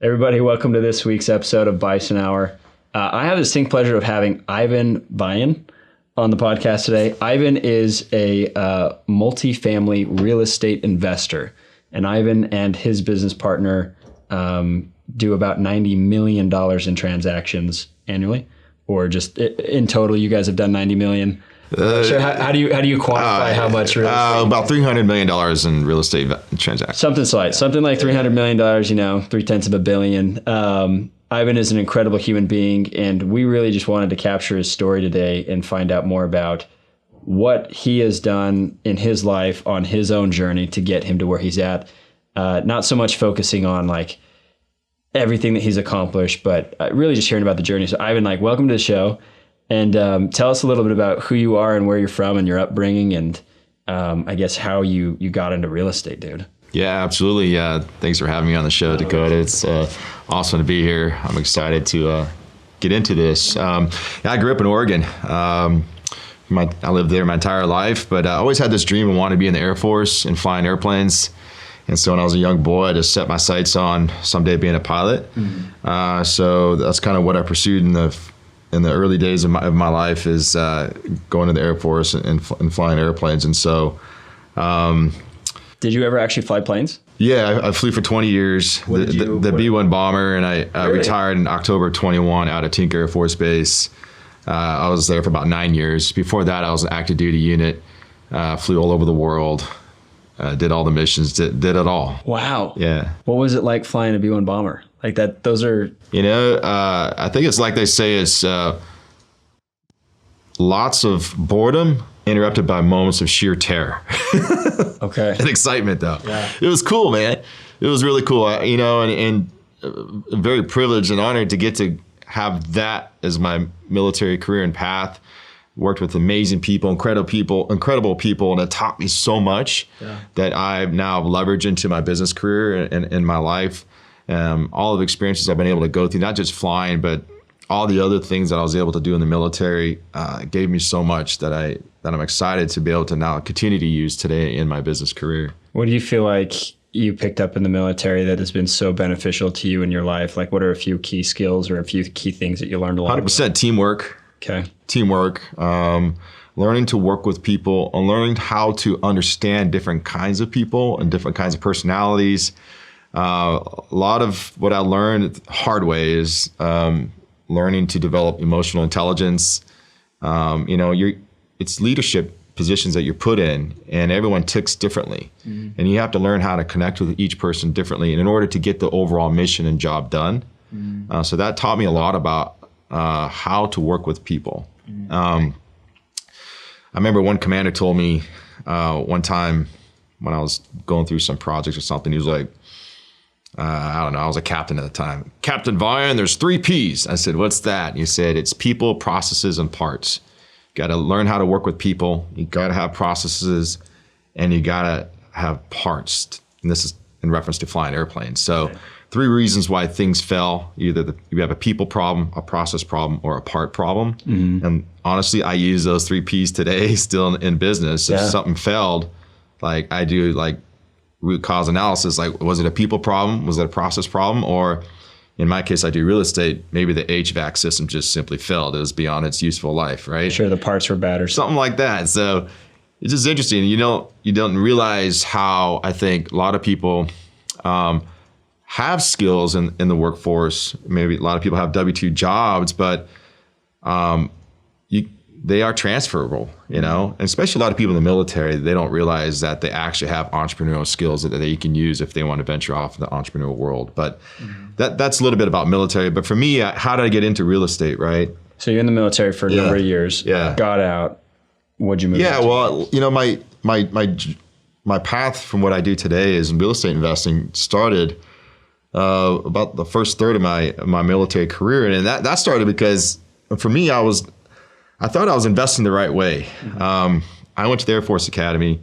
Everybody, welcome to this week's episode of Bison Hour. I have the distinct pleasure of having Iven Vian on the podcast today. Iven is a multifamily real estate investor, and Iven and his business partner do about $90 million in transactions annually, or just in total. You guys have done $90 million. So how do you quantify how much real estate? About $300 million in real estate transactions. Something like $300 million, 0.3 billion. Iven is an incredible human being, and we really just wanted to capture his story today and find out more about what he has done in his life on his own journey to get him to where he's at. Not so much focusing on like everything that he's accomplished, but really just hearing about the journey. So Iven, welcome to the show. And tell us a little bit about who you are and where you're from and your upbringing and I guess how you got into real estate, dude. Yeah, absolutely. Thanks for having me on the show, Dakota. It's awesome to be here. I'm excited to get into this. I grew up in Oregon. I lived there my entire life, but I always had this dream of wanting to be in the Air Force and flying airplanes. And so when I was a young boy, I just set my sights on someday being a pilot. Mm-hmm. So that's kind of what I pursued in the early days of my life, is going to the Air Force and flying airplanes. And so, did you ever actually fly planes? Yeah, I flew for 20 years, the B-1 bomber, and I really? Retired in October 21 out of Tinker Air Force Base. I was there for about 9 years. Before that, I was an active duty unit, flew all over the world, did all the missions, did it all. Wow. Yeah. What was it like flying a B-1 bomber? Like that, those are... I think it's like they say, it's lots of boredom interrupted by moments of sheer terror. Okay. And excitement, though. Yeah. It was cool, man. It was really cool, and very privileged and honored to get to have that as my military career and path. Worked with amazing people, incredible people, and it taught me so much that I've now leveraged into my business career and in my life. All of the experiences I've been able to go through, not just flying, but all the other things that I was able to do in the military, gave me so much that I'm excited to be able to now continue to use today in my business career. What do you feel like you picked up in the military that has been so beneficial to you in your life? Like, what are a few key skills or a few key things that you learned along the way? 100% teamwork. Okay. Teamwork, learning to work with people, and learning how to understand different kinds of people and different kinds of personalities. A lot of what I learned the hard way is learning to develop emotional intelligence. It's leadership positions that you're put in, and everyone ticks differently. Mm-hmm. And you have to learn how to connect with each person differently in order to get the overall mission and job done. Mm-hmm. So that taught me a lot about how to work with people. Mm-hmm. I remember one commander told me one time when I was going through some projects or something, he was like, I don't know, I was a captain at the time. Captain Vian, there's 3 Ps. I said, what's that? And he said, it's people, processes, and parts. You got to learn how to work with people. You got to have processes, and you got to have parts. And this is in reference to flying airplanes. So okay. 3 reasons why things fail. Either you have a people problem, a process problem, or a part problem. Mm-hmm. And honestly, I use those 3 Ps today still in business. If something failed, I do root cause analysis. Was it a people problem? Was it a process problem? Or in my case, I do real estate. Maybe the HVAC system just simply failed. It was beyond its useful life, right? Sure, the parts were bad or something like that. So it's just interesting. You don't realize how I think a lot of people have skills in the workforce. Maybe a lot of people have W-2 jobs, but they are transferable, and especially a lot of people in the military, they don't realize that they actually have entrepreneurial skills that they can use if they want to venture off in the entrepreneurial world. But that's a little bit about military. But for me, how did I get into real estate, right? So you're in the military for a number of years. Yeah. Got out. What'd you move into? Well, my path from what I do today is in real estate investing started about the first third of my military career. And that started because for me, I thought I was investing the right way. Mm-hmm. I went to the Air Force Academy,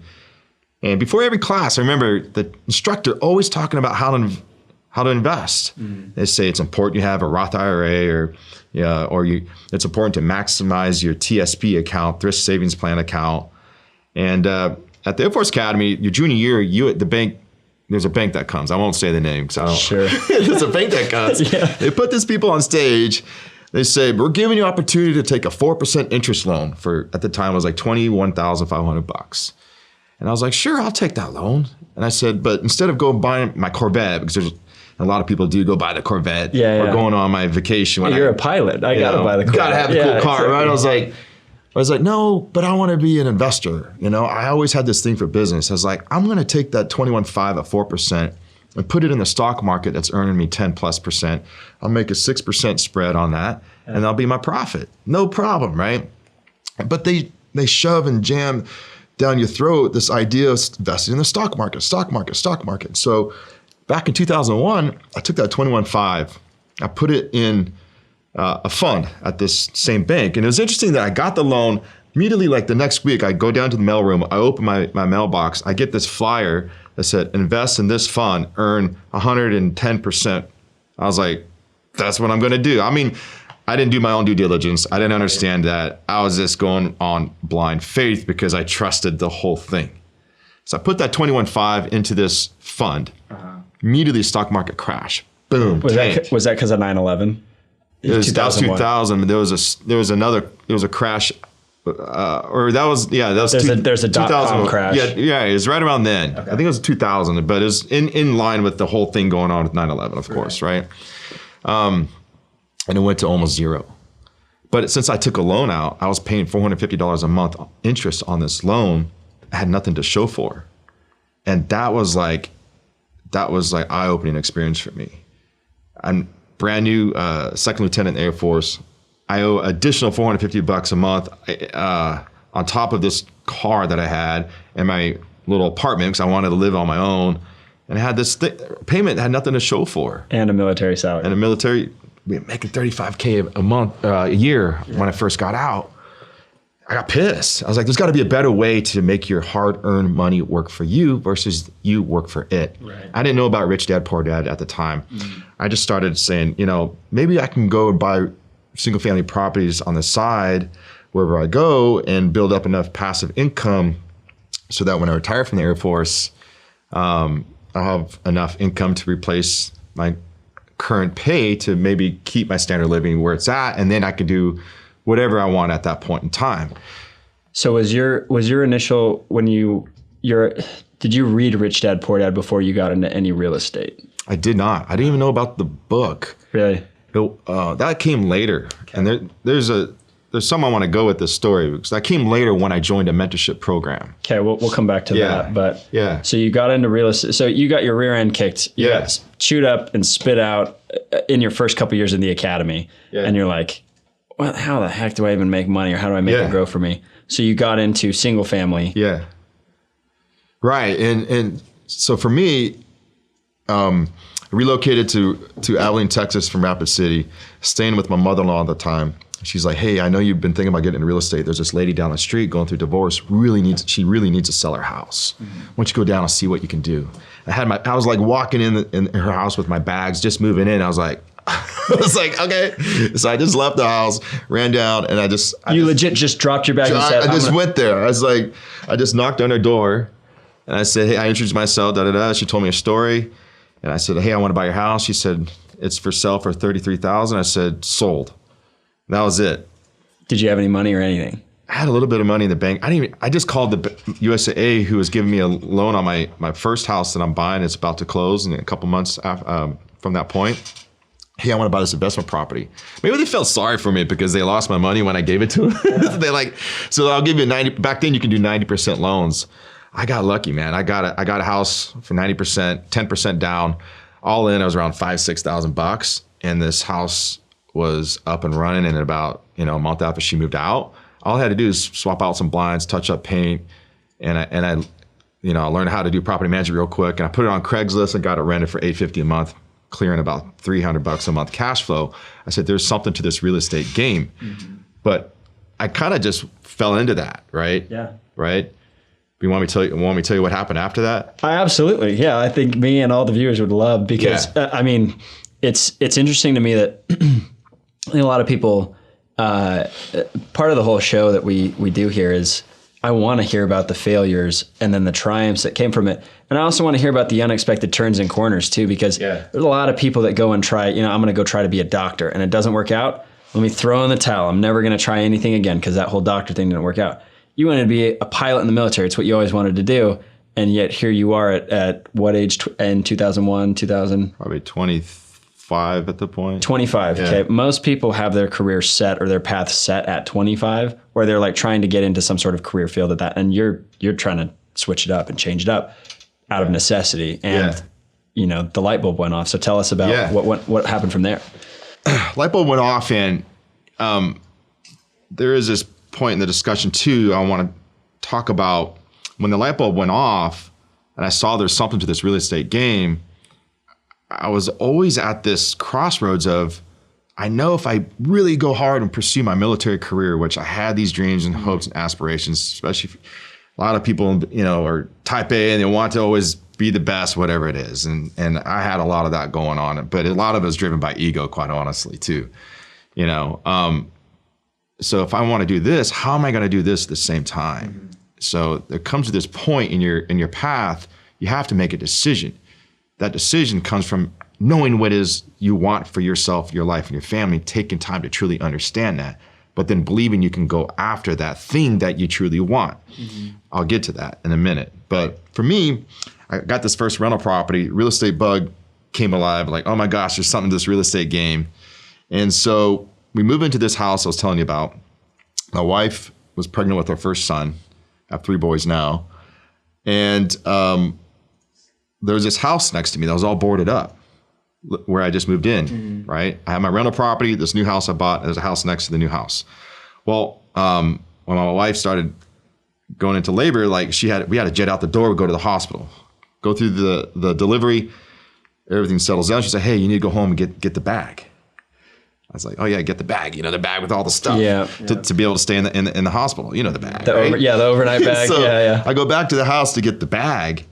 and before every class, I remember the instructor always talking about how to invest. Mm-hmm. They say it's important you have a Roth IRA, it's important to maximize your TSP account, thrift savings plan account. And at the Air Force Academy, your junior year, you at the bank there's a bank that comes. I won't say the name because I don't. Sure. There's a bank that comes. Yeah. They put these people on stage. They say, we're giving you opportunity to take a 4% interest loan for, at the time, it was like $21,500. And I was like, sure, I'll take that loan. And I said, but instead of going buying my Corvette, because there's a lot of people do go buy the Corvette or going on my vacation. When You're a pilot. I got to buy the Corvette. Got to have a cool car, right? I was like, no, but I want to be an investor. You know, I always had this thing for business. I was like, I'm going to take that 21.5 at 4% and put it in the stock market that's earning me 10+%. I'll make a 6% spread on that, and that'll be my profit. No problem, right? But they shove and jam down your throat this idea of investing in the stock market. So back in 2001, I took that 21.5, I put it in a fund at this same bank. And it was interesting that I got the loan immediately, like the next week. I go down to the mailroom, I open my mailbox, I get this flyer that said, invest in this fund, earn 110%. I was like, that's what I'm gonna do. I mean, I didn't do my own due diligence. I didn't understand that. I was just going on blind faith because I trusted the whole thing. So I put that 21.5 into this fund. Immediately, stock market crash. Boom. Was that because of 9/11? That was 2000. There was a crash, There's a dot-com crash. Yeah, it was right around then. Okay. I think it was 2000, but it was in line with the whole thing going on with 9/11, of course, right? And it went to almost zero. But since I took a loan out, I was paying $450 a month interest on this loan. I had nothing to show for, and that was like eye-opening experience for me. I'm brand new second lieutenant in the Air Force. I owe additional $450 a month on top of this car that I had and my little apartment because I wanted to live on my own. And I had this payment that had nothing to show for. And a military salary. We were making $35K a year when I first got out. I got pissed. I was like, there's got to be a better way to make your hard-earned money work for you versus you work for it. Right. I didn't know about Rich Dad, Poor Dad at the time. I just started saying, maybe I can go and buy single-family properties on the side wherever I go and build up enough passive income so that when I retire from the Air Force, I'll have enough income to replace my current pay to maybe keep my standard of living where it's at, and then I could do whatever I want at that point in time. So was your initial did you read Rich Dad Poor Dad before you got into any real estate? I did not. I didn't even know about the book. Really? That came later. Okay. And there's some I want to go with this story because that came later when I joined a mentorship program. Okay, we'll come back to that. But yeah. So you got into real estate. So you got your rear end kicked. You got chewed up and spit out in your first couple years in the academy. Yeah. And you're like, well, how the heck do I even make money, or how do I make it grow for me? So you got into single family. Yeah. Right. And so for me, I relocated to Abilene, Texas from Rapid City, staying with my mother-in-law at the time. She's like, hey, I know you've been thinking about getting into real estate. There's this lady down the street going through divorce. She really needs to sell her house. Why don't you go down and see what you can do? I was like walking in her house with my bags, just moving in. I was like, okay. So I just left the house, ran down, and I legit just dropped your bag and said, I just went there. I was like, I just knocked on her door, and I said, hey, I introduced myself, da-da-da. She told me a story, and I said, hey, I want to buy your house. She said, it's for sale for $33,000. I said, sold. That was it. Did you have any money or anything? I had a little bit of money in the bank. I just called the USAA, who was giving me a loan on my first house that I'm buying. It's about to close in a couple months from that point. Hey, I want to buy this investment property. Maybe they felt sorry for me because they lost my money when I gave it to them. So I'll give you 90. Back then you can do 90% loans. I got lucky, man. I got a house for 90%, 10% down. All in, I was around $5,000-6,000, and this house was up and running. And about a month after she moved out, all I had to do is swap out some blinds, touch up paint, and I learned how to do property management real quick. And I put it on Craigslist and got it rented for $850 a month, clearing about $300 a month cash flow. I said, there's something to this real estate game. But I kind of just fell into that, right? Yeah. Right? You want me to tell you what happened after that? Absolutely. Yeah. I think me and all the viewers would love, because it's interesting to me that a lot of people, part of the whole show that we do here is I want to hear about the failures and then the triumphs that came from it. And I also want to hear about the unexpected turns and corners too, because there's a lot of people that go and try, I'm going to go try to be a doctor and it doesn't work out. Let me throw in the towel. I'm never going to try anything again because that whole doctor thing didn't work out. You wanted to be a pilot in the military. It's what you always wanted to do. And yet here you are at what age in 2001, 2000? Probably 25 at the point. 25. Okay. Most people have their career set or their path set at 25, or they're like trying to get into some sort of career field at that. And you're trying to switch it up and change it up out of necessity. And, the light bulb went off. So tell us about what happened from there. Light bulb went off, and there is this point in the discussion too. I want to talk about when the light bulb went off and I saw there's something to this real estate game. I was always at this crossroads of, I know if I really go hard and pursue my military career, which I had these dreams and hopes and aspirations, especially if a lot of people, are type A and they want to always be the best, whatever it is. And I had a lot of that going on, but a lot of it was driven by ego, quite honestly, too. So if I want to do this, how am I going to do this at the same time? Mm-hmm. So there comes to this point in your path, you have to make a decision. That decision comes from knowing what it is you want for yourself, your life, and your family, taking time to truly understand that, but then believing you can go after that thing that you truly want. Mm-hmm. I'll get to that in a minute. But for me, I got this first rental property, real estate bug came alive, like, oh my gosh, there's something to this real estate game. And so we move into this house I was telling you about. My wife was pregnant with our first son. I have 3 boys now. And there was this house next to me that was all boarded up where I just moved in, right? I had my rental property, this new house I bought, there's a house next to the new house. Well, when my wife started going into labor, we had to jet out the door, go to the hospital, go through the delivery, everything settles down. She said, hey, you need to go home and get the bag. I was like, oh yeah, get the bag, the bag with all the stuff to be able to stay in the hospital, the bag. The overnight bag. So I go back to the house to get the bag,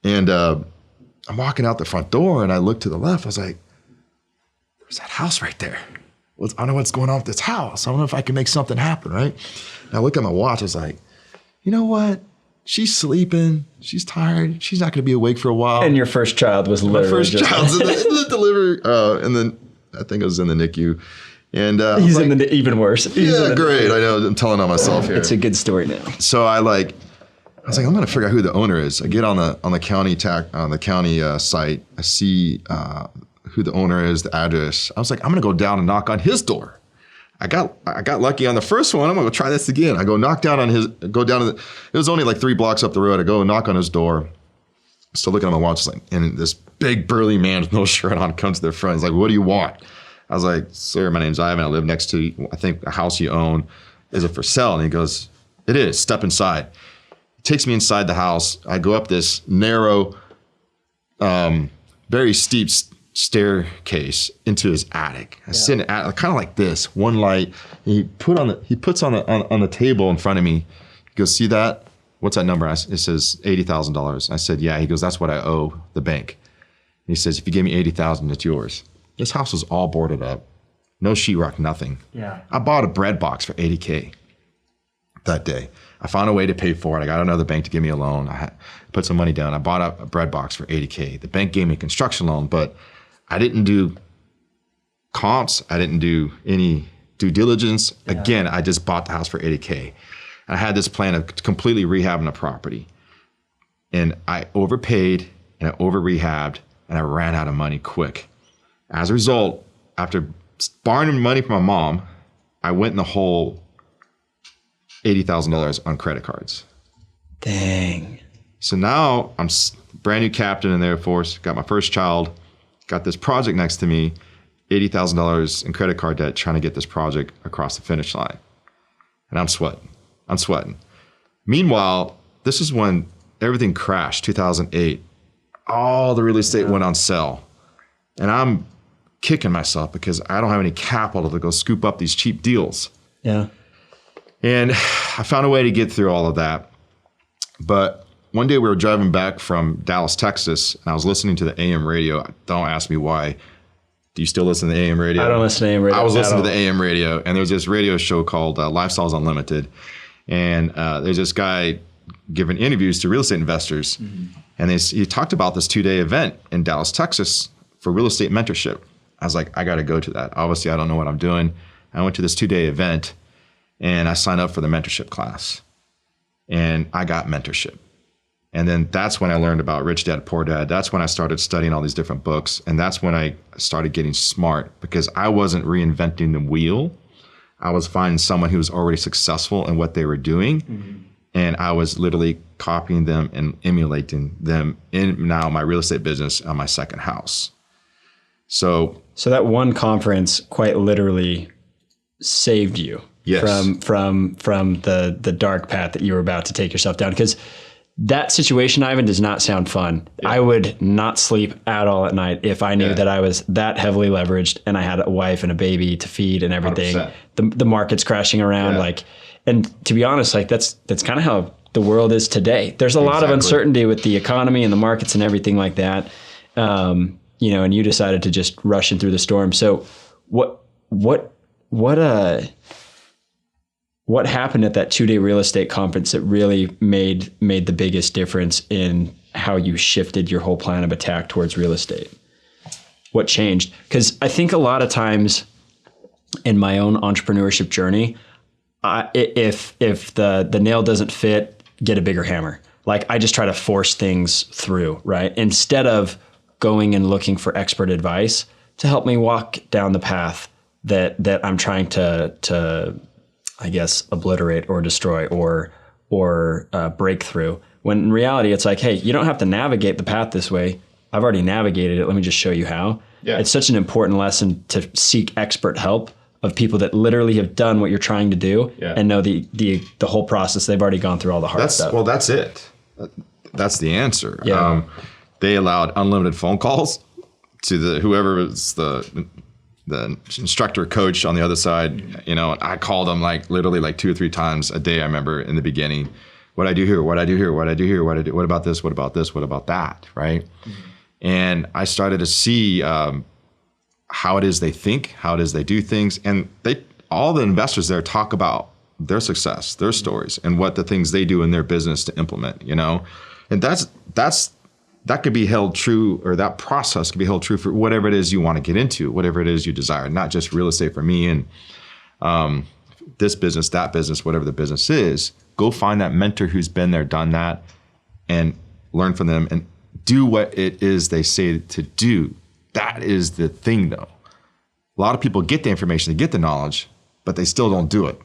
and I'm walking out the front door and I look to the left. I was like, there's that house right there. I don't know what's going on with this house. I don't know if I can make something happen, right? And I look at my watch. I was like, you know what? She's sleeping. She's tired. She's not going to be awake for a while. And your first child was literally my first child's in the delivery, and then I think it was in the NICU. And he's in the even worse. Great. I know. I'm telling on myself here. It's a good story now. So I was like, I'm going to figure out who the owner is. I get on the county site. I see who the owner is, the address. I was like, I'm going to go down and knock on his door. I got lucky on the first one. I'm going to try this again. I go knock down on it was only like 3 blocks up the road. I go and knock on his door. Still looking at my watch, and this big burly man with no shirt on comes to their front. He's like, what do you want? I was like, sir, my name's Ivan. I live next to, I think, a house you own. Is it for sale? And he goes, it is. Step inside. He takes me inside the house. I go up this narrow, very steep staircase into his attic. I sit in the attic, kind of like this, one light. He puts on the table in front of me. He goes, see that? What's that number? It says $80,000. I said, yeah. He goes, that's what I owe the bank. And he says, if you give me $80,000, it's yours. This house was all boarded up. No sheetrock, nothing. Yeah. I bought a bread box for $80K that day. I found a way to pay for it. I got another bank to give me a loan. I put some money down. I bought a bread box for $80K. The bank gave me a construction loan, but I didn't do comps. I didn't do any due diligence. Yeah. Again, I just bought the house for $80K. I had this plan of completely rehabbing the property. And I overpaid and I over-rehabbed and I ran out of money quick. As a result, after borrowing money from my mom, I went in the hole $80,000 on credit cards. Dang. So now I'm brand new captain in the Air Force, got my first child, got this project next to me, $80,000 in credit card debt, trying to get this project across the finish line. And I'm sweating. Meanwhile, this is when everything crashed, 2008. All the real estate went on sale. And I'm kicking myself because I don't have any capital to go scoop up these cheap deals. Yeah. And I found a way to get through all of that. But one day we were driving back from Dallas, Texas, and I was listening to the AM radio. Don't ask me why. Do you still listen to the AM radio? I don't listen to AM radio. I was listening to the AM radio, and there was this radio show called Lifestyles Unlimited. And there's this guy giving interviews to real estate investors. And he talked about this 2-day event in Dallas, Texas for real estate mentorship. I was like, I got to go to that. Obviously, I don't know what I'm doing. I went to this 2-day event and I signed up for the mentorship class and I got mentorship. And then that's when I learned about Rich Dad, Poor Dad. That's when I started studying all these different books. And that's when I started getting smart because I wasn't reinventing the wheel. I was finding someone who was already successful in what they were doing. And I was literally copying them and emulating them in now my real estate business on my second house. So that one conference quite literally saved you from the dark path that you were about to take yourself down. Because that situation, Ivan, does not sound fun. Yeah. I would not sleep at all at night if I knew that I was that heavily leveraged and I had a wife and a baby to feed and everything. 100%. The market's crashing around, and to be honest, that's kind of how the world is today. There's a lot of uncertainty with the economy and the markets and everything like that. And you decided to just rush in through the storm. So what happened at that 2-day real estate conference that really made the biggest difference in how you shifted your whole plan of attack towards real estate? What changed? Because I think a lot of times in my own entrepreneurship journey, if the nail doesn't fit, get a bigger hammer. Like I just try to force things through, right? Instead of going and looking for expert advice to help me walk down the path that I'm trying to I guess, obliterate or destroy or break through. When in reality, it's like, hey, you don't have to navigate the path this way. I've already navigated it. Let me just show you how. Yeah. It's such an important lesson to seek expert help of people that literally have done what you're trying to do and know the whole process. They've already gone through all the hard stuff. Well, that's it. That's the answer. Yeah. They allowed unlimited phone calls to whoever was the instructor coach on the other side. I called them literally 2 or 3 times a day. I remember in the beginning, what I do here, what about this, what about this, what about that, right? And I started to see how it is they think, how it is they do things. And all the investors there talk about their success, their stories, and what the things they do in their business to implement, and that could be held true, or that process could be held true for whatever it is you want to get into, whatever it is you desire, not just real estate for me and this business, that business, whatever the business is. Go find that mentor who's been there, done that, and learn from them and do what it is they say to do. That is the thing, though. A lot of people get the information, they get the knowledge, but they still don't do it.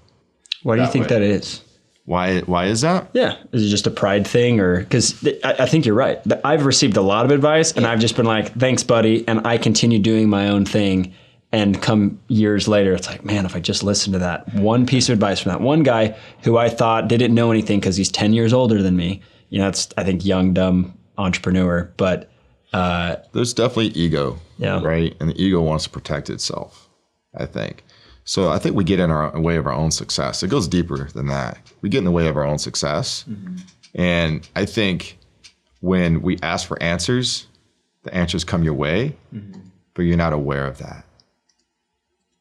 Why do you think that is? Why is that? Yeah. Is it just a pride thing? Or because I think you're right. I've received a lot of advice and I've just been like, thanks, buddy. And I continue doing my own thing. And come years later, it's like, man, if I just listened to that one piece of advice from that one guy who I thought didn't know anything because he's 10 years older than me. It's, I think, young, dumb entrepreneur. But there's definitely ego, right? And the ego wants to protect itself, I think. So I think we get in our way of our own success. It goes deeper than that. We get in the way of our own success. And I think when we ask for answers, the answers come your way, but you're not aware of that.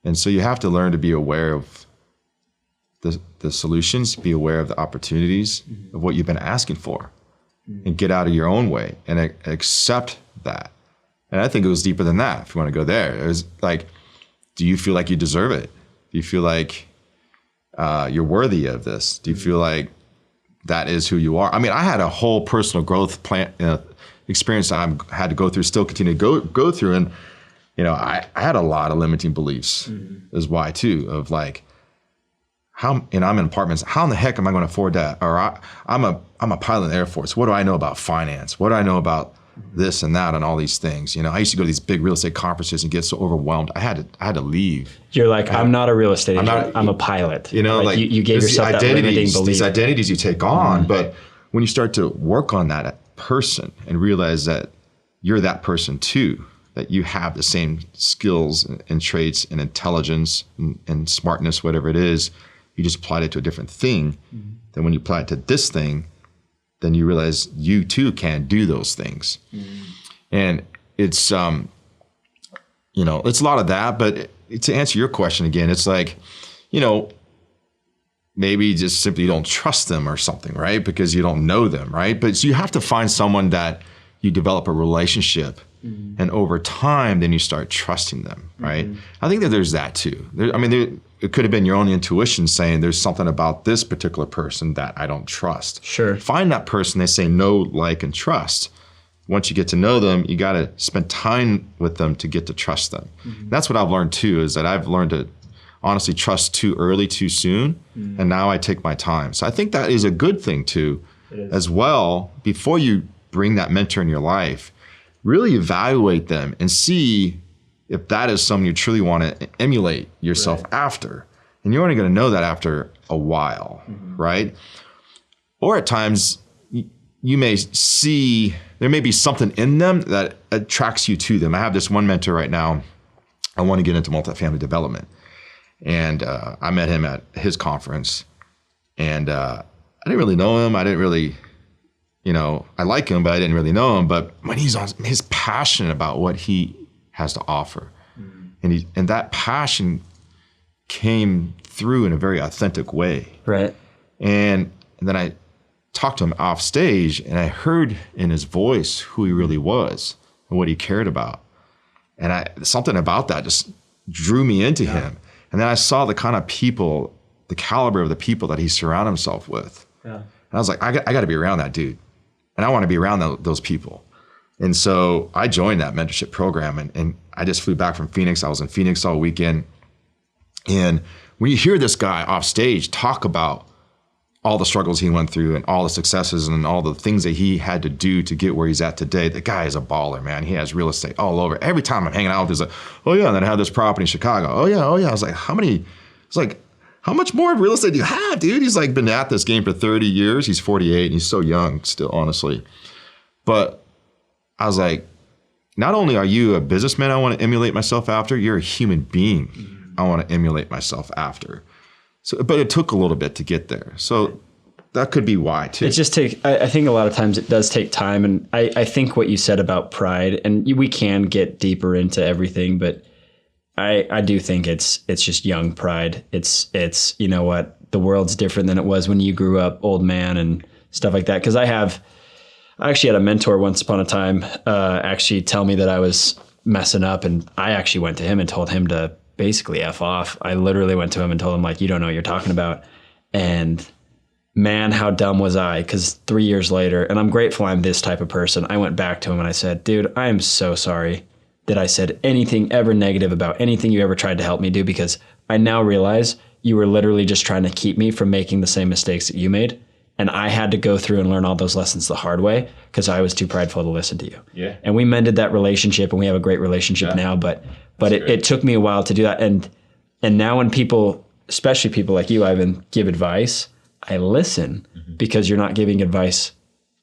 And so you have to learn to be aware of the solutions, be aware of the opportunities of what you've been asking for, and get out of your own way and accept that. And I think it goes deeper than that. If you want to go there, it was like, do you feel like you deserve it? Do you feel like you're worthy of this? Do you feel like that is who you are? I mean, I had a whole personal growth plan experience that I had to go through, still continue to go through. And, I had a lot of limiting beliefs is why too, of like, I'm in apartments. How in the heck am I going to afford that? Or I'm a pilot in the Air Force. What do I know about finance? What do I know about this and that and all these things? I used to go to these big real estate conferences and get so overwhelmed. I had to leave. You're like, I'm not a real estate agent. I'm a pilot. Like you gave yourself that limiting belief. These identities you take on, but when you start to work on that person and realize that you're that person too, that you have the same skills and traits and intelligence and smartness, whatever it is, you just applied it to a different thing. Then when you apply it to this thing, then you realize you too can do those things. And it's, it's a lot of that, but to answer your question again, it's like, maybe just simply you don't trust them or something, right? Because you don't know them, right? But so you have to find someone that you develop a relationship, and over time, then you start trusting them, right? I think that there's that too. It could have been your own intuition saying there's something about this particular person that I don't trust. Sure. Find that person they say know, like, and trust. Once you get to know them, you got to spend time with them to get to trust them. That's what I've learned too, is that I've learned to honestly trust too early, too soon, and now I take my time. So I think that is a good thing too, as well. Before you bring that mentor in your life, really evaluate them and see if that is someone you truly want to emulate yourself after. And you're only going to know that after a while, right? Or at times, you may see there may be something in them that attracts you to them. I have this one mentor right now. I want to get into multifamily development. And I met him at his conference. And I didn't really know him. I didn't really, I like him, but I didn't really know him. But when he's passionate about what he has to offer. And that passion came through in a very authentic way. Right. And then I talked to him off stage, and I heard in his voice who he really was and what he cared about. And something about that just drew me into him. And then I saw the kind of people, the caliber of the people that he surrounded himself with. Yeah. And I was like, I got to be around that dude. And I want to be around those people. And so I joined that mentorship program, and I just flew back from Phoenix. I was in Phoenix all weekend. And when you hear this guy off stage talk about all the struggles he went through and all the successes and all the things that he had to do to get where he's at today, the guy is a baller, man. He has real estate all over. Every time I'm hanging out with him, he's like, oh yeah, and then I have this property in Chicago. Oh yeah. I was like, how much more real estate do you have, dude? He's like been at this game for 30 years. He's 48 and he's so young still, honestly. But I was like, not only are you a businessman I want to emulate myself after, you're a human being I want to emulate myself after. So, but it took a little bit to get there. So that could be why too. It just takes, I think a lot of times it does take time. And I think what you said about pride, and we can get deeper into everything, but I do think it's just young pride. It's, you know what, the world's different than it was when you grew up, old man and stuff like that. Cause I actually had a mentor once upon a time, actually tell me that I was messing up. And I actually went to him and told him to basically F off. I literally went to him and told him, like, you don't know what you're talking about. And man, how dumb was I? Because 3 years later, and I'm grateful I'm this type of person, I went back to him and I said, dude, I am so sorry that I said anything ever negative about anything you ever tried to help me do, because I now realize you were literally just trying to keep me from making the same mistakes that you made. And I had to go through and learn all those lessons the hard way because I was too prideful to listen to you. Yeah. And we mended that relationship, and we have a great relationship now, but it took me a while to do that. And now when people, especially people like you, Ivan, give advice, I listen because you're not giving advice.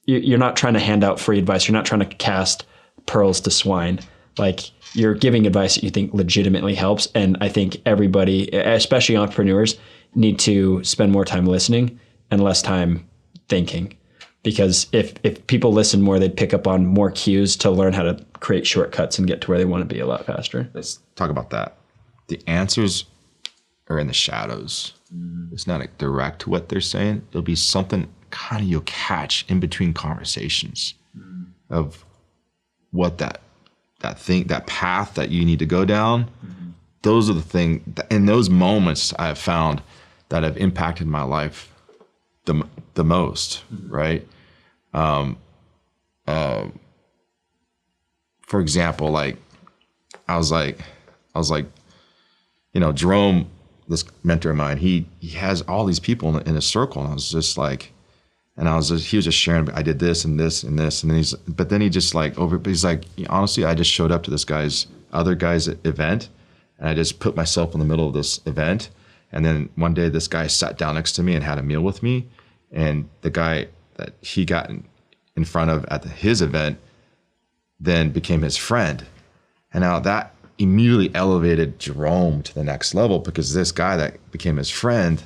You're not trying to hand out free advice. You're not trying to cast pearls to swine. Like, you're giving advice that you think legitimately helps. And I think everybody, especially entrepreneurs, need to spend more time listening and less time thinking. Because if people listen more, they'd pick up on more cues to learn how to create shortcuts and get to where they want to be a lot faster. Let's talk about that. The answers are in the shadows. It's not direct to what they're saying. There'll be something kind of you'll catch in between conversations of what that path that you need to go down. Those are the things, in those moments I have found that have impacted my life the most, right? For example, like I was like, Jerome, this mentor of mine, he has all these people in a circle, and I was just like, he was just sharing, I did this and this and this, and then he's like, honestly, I just showed up to this other guy's event, and I just put myself in the middle of this event. And then one day this guy sat down next to me and had a meal with me. And the guy that he got in front of at his event then became his friend. And now that immediately elevated Jerome to the next level, because this guy that became his friend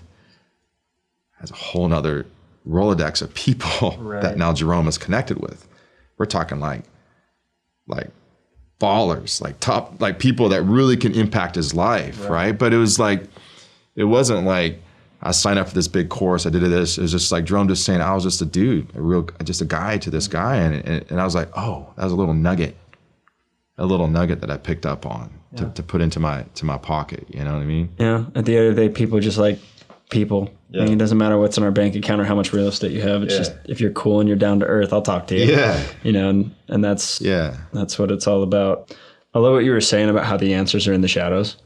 has a whole nother Rolodex of people that now Jerome is connected with. We're talking like ballers, like top, like people that really can impact his life, right? But it wasn't like I signed up for this big course. I did this. It was just like Jerome just saying, I was just a dude, just a guy to this guy. And I was like, oh, that was a little nugget that I picked up on to put into my pocket. You know what I mean? Yeah. At the end of the day, people just like people. Yeah. I mean, it doesn't matter what's in our bank account or how much real estate you have. It's just, if you're cool and you're down to earth, I'll talk to you. Yeah. You know, and that's what it's all about. I love what you were saying about how the answers are in the shadows.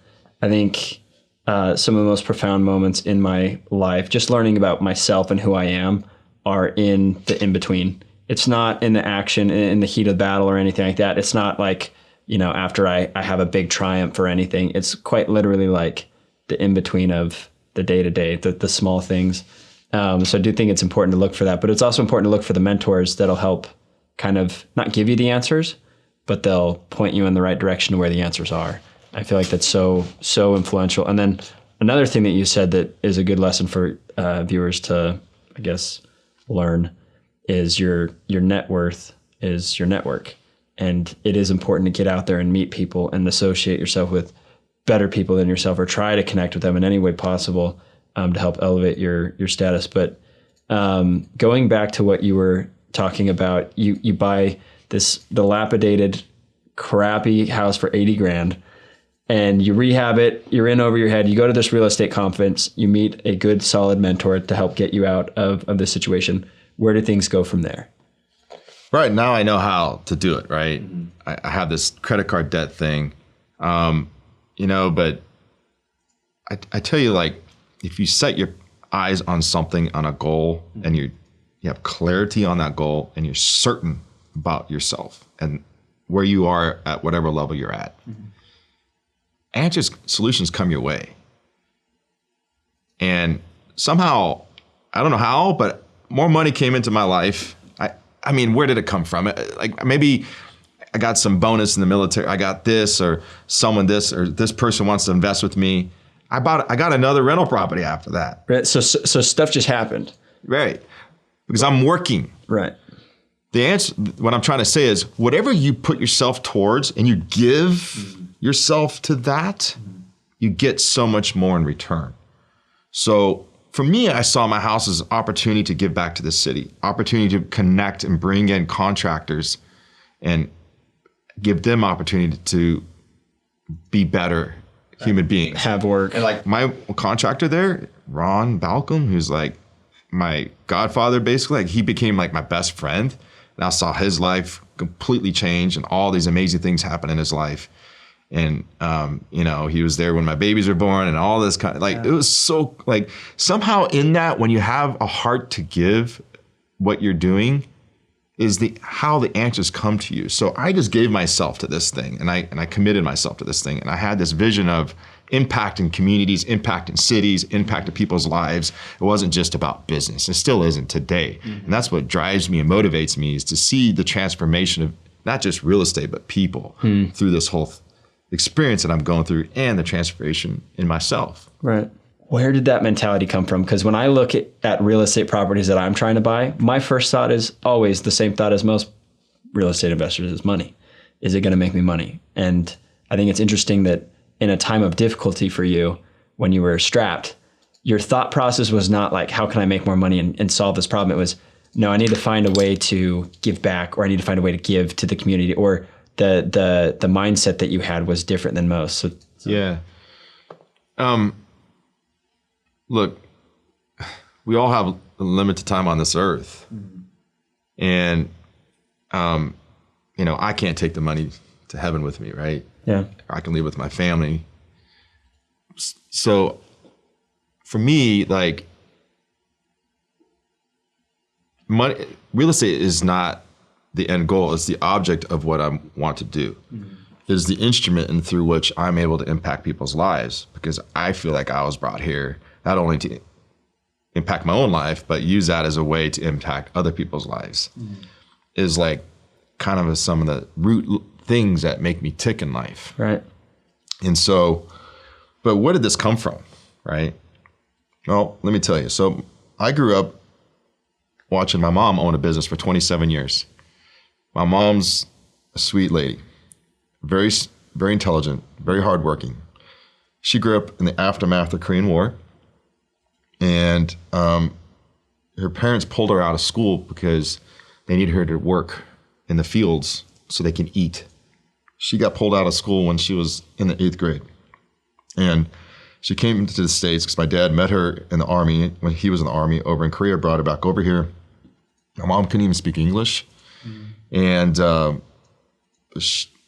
I think some of the most profound moments in my life, just learning about myself and who I am, are in the in-between. It's not in the action, in the heat of battle or anything like that. It's not like, you know, after I have a big triumph or anything. It's quite literally like the in-between of the day-to-day, the small things. So I do think it's important to look for that, but it's also important to look for the mentors that'll help kind of not give you the answers, but they'll point you in the right direction to where the answers are. I feel like that's so influential. And then another thing that you said that is a good lesson for viewers to, I guess, learn is your net worth is your network. And it is important to get out there and meet people and associate yourself with better people than yourself, or try to connect with them in any way possible to help elevate your status. But going back to what you were talking about, you buy the dilapidated, crappy house for 80 grand. And you rehab it, you're in over your head, you go to this real estate conference, you meet a good, solid mentor to help get you out of this situation. Where do things go from there? Right, now I know how to do it, right? Mm-hmm. I have this credit card debt thing, you know, but I tell you, like, if you set your eyes on something, on a goal, and you have clarity on that goal, and you're certain about yourself and where you are at whatever level you're at, answers, solutions come your way. And somehow, I don't know how, but more money came into my life. I mean, where did it come from? Like, maybe I got some bonus in the military. I got this, or this person wants to invest with me. I got another rental property after that. Right. So stuff just happened. Right. Because I'm working. Right. The answer, what I'm trying to say is, whatever you put yourself towards and you give yourself to that, you get so much more in return. So for me, I saw my house as an opportunity to give back to the city, opportunity to connect and bring in contractors and give them opportunity to be better human beings. Have work. And like my contractor there, Ron Balcom, who's like my godfather, basically, like he became like my best friend. And I saw his life completely change and all these amazing things happen in his life. And, you know, he was there when my babies were born and all this kind of, like, it was so, like, somehow in that, when you have a heart to give, what you're doing is how the answers come to you. So I just gave myself to this thing, and I committed myself to this thing. And I had this vision of impacting communities, impacting cities, impacting people's lives. It wasn't just about business. It still isn't today. Mm-hmm. And that's what drives me and motivates me, is to see the transformation of not just real estate, but people through this whole experience that I'm going through, and the transformation in myself. Right. Where did that mentality come from? Because when I look at real estate properties that I'm trying to buy, my first thought is always the same thought as most real estate investors: is money. Is it going to make me money? And I think it's interesting that in a time of difficulty for you, when you were strapped, your thought process was not like, how can I make more money and solve this problem? It was, no, I need to find a way to give back, or I need to find a way to give to the community, or the mindset that you had was different than most. So. Yeah. Look, we all have a limited time on this earth. Mm-hmm. And, you know, I can't take the money to heaven with me, right? Yeah. I can leave with my family. So for me, like, money, real estate is not the end goal. It's the object of what I want to do. Mm-hmm. It is the instrument and through which I'm able to impact people's lives, because I feel like I was brought here not only to impact my own life, but use that as a way to impact other people's lives. Mm-hmm. Is like kind of some of the root things that make me tick in life. Right. And so, but where did this come from, right? Well, let me tell you. So I grew up watching my mom own a business for 27 years. My mom's a sweet lady, very, very intelligent, very hardworking. She grew up in the aftermath of the Korean War. And her parents pulled her out of school because they needed her to work in the fields so they can eat. She got pulled out of school when she was in the 8th grade. And she came to the States because my dad met her in the Army when he was in the Army over in Korea, brought her back over here. My mom couldn't even speak English. And